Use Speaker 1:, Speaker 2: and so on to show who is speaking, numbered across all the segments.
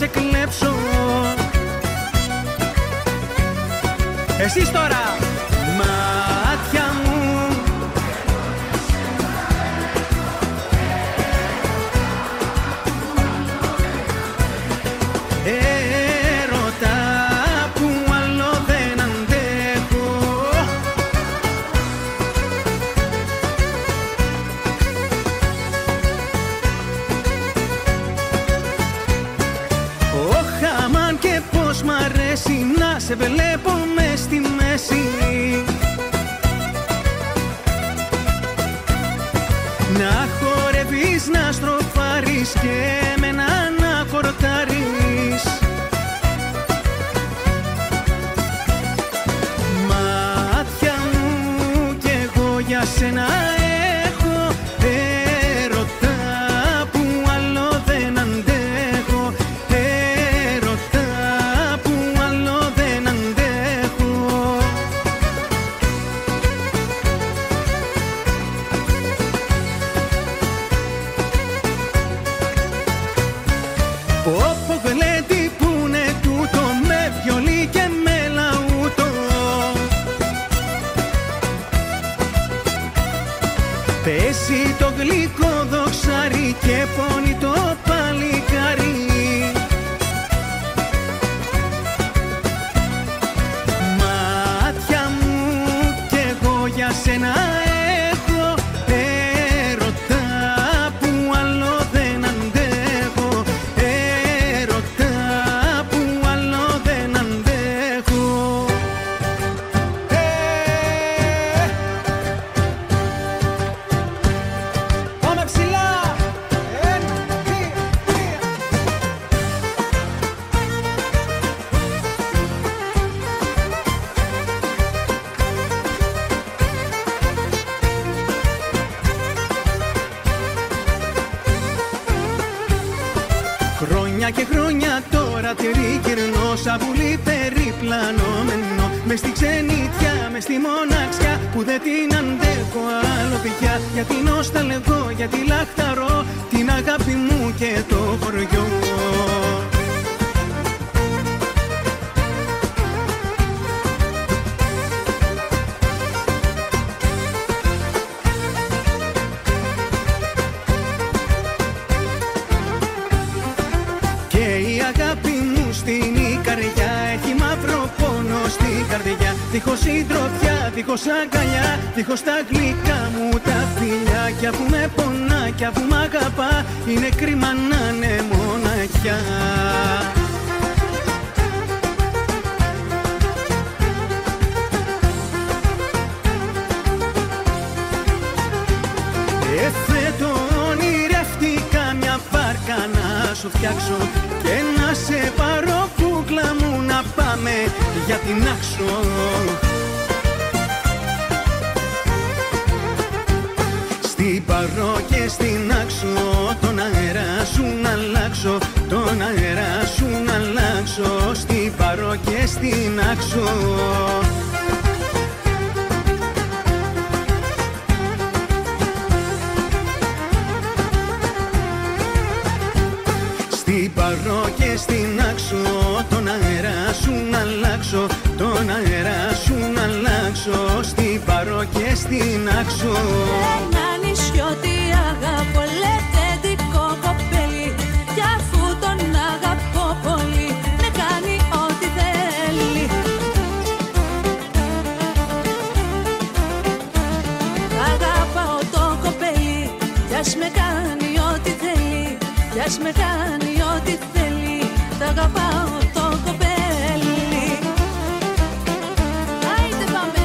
Speaker 1: σε κλέψω. Εσείς τώρα, μάτια μου. Έρωτα που άλλο δεν αντέχω. Όχ, αμάν και πως μ' αρέσει να σε βλέπω μες στη μέση. Να χορεύεις, να στροφάρεις και εμένα να κορτάρεις. Μάτια μου κι εγώ για σένα έχω έρωτα που άλλο δεν αντέχω. Έρωτα που άλλο δεν αντέχω. Όπο γλέντι που είναι τούτο, με βιολί και με λαούτο. Πέσει το γλυκό δοξάρι και πόνει το παλικάρι. Μάτια μου κι εγώ για σένα έχω έρωτα που άλλο δεν αντέχω. Έρωτα που άλλο δεν αντέχω. Πάμε ψηλά! 1, 2, 3. Χρόνια και χρόνια τώρα τριγυρνώ σαν πουλί περιπλανωμένο. Μες στη ξενιτιά, μες στη μοναξιά που δεν την αντέχω άλλο πια. Γιατί νοσταλγώ, γιατί λαχταρώ την αγάπη μου και το χωριό. Και η αγάπη μου στην Ικαριά έχει μαύρο πόνο στην καρδιά. Δίχως συντροφιά, δίχως αγκαλιά, δίχως τα γλυκά μου τα φιλιά. Κι αφού με πονά, κι αφού μ' αγαπά, είναι κρίμα να είναι μοναχιά. Εφέτο ονειρευτικά μια βάρκα να σου φτιάξω και να σε πάρω κούκλα μου να πάμε για την Άξο. Στην Παρό και στην Άξο τον αέρα σου να αλλάξω. Τον αέρα σου να αλλάξω. Στην Παρό και στην Άξο. Στην Παρό και στην Άξο τον αέρα σου να αλλάξω. Τον αέρα σου να αλλάξω. Στην Παρό και στην Άξο.
Speaker 2: Ένα νησιώτη αγαπώ, λεπτέντικο κοπέλι. Κι αφού τον αγαπώ πολύ, με κάνει ό,τι θέλει. Αγαπάω το κοπέλι, κι ας με κάνει ό,τι θέλει. Κι ας με κάνει ό,τι θέλει. Τ' αγαπάω το κοπέλι. Άιντε πάμε.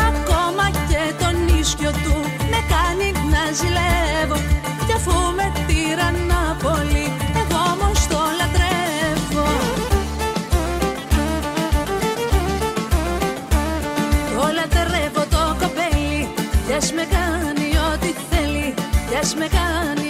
Speaker 2: Ακόμα και το νίσιο του με κάνει να ζηλεύω. Κι αφού με τύρανα πολύ, εγώ όμως το λατρεύω. Το λατρεύω το κοπέλι. Κι ας με κάνει ό,τι θέλει. Κι ας με κάνει